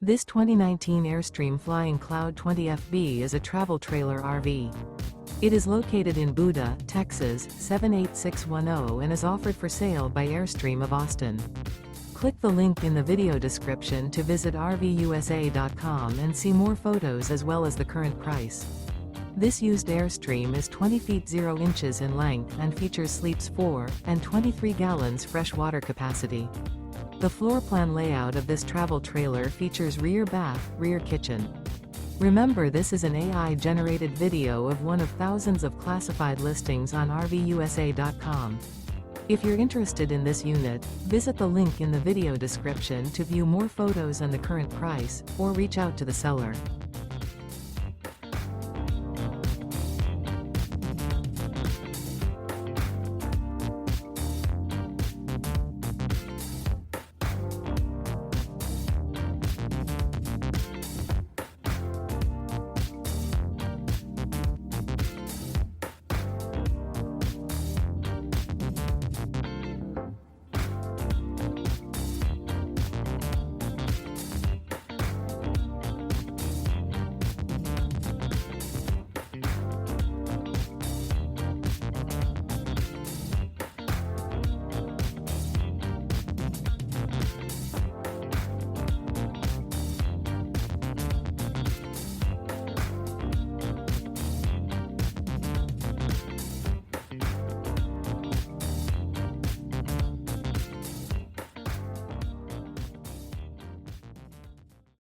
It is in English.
This 2019 Airstream Flying Cloud 20FB is a travel trailer RV. It is located in Buda, Texas 78610 and is offered for sale by Airstream of Austin. Click the link in the video description to visit RVUSA.com and see more photos as well as the current price. This used Airstream is 20 feet 0 inches in length and features sleeps 4 and 23 gallons fresh water capacity. The floor plan layout of this travel trailer features rear bath, rear kitchen. Remember, this is an AI-generated video of one of thousands of classified listings on RVUSA.com. If you're interested in this unit, visit the link in the video description to view more photos and the current price, or reach out to the seller.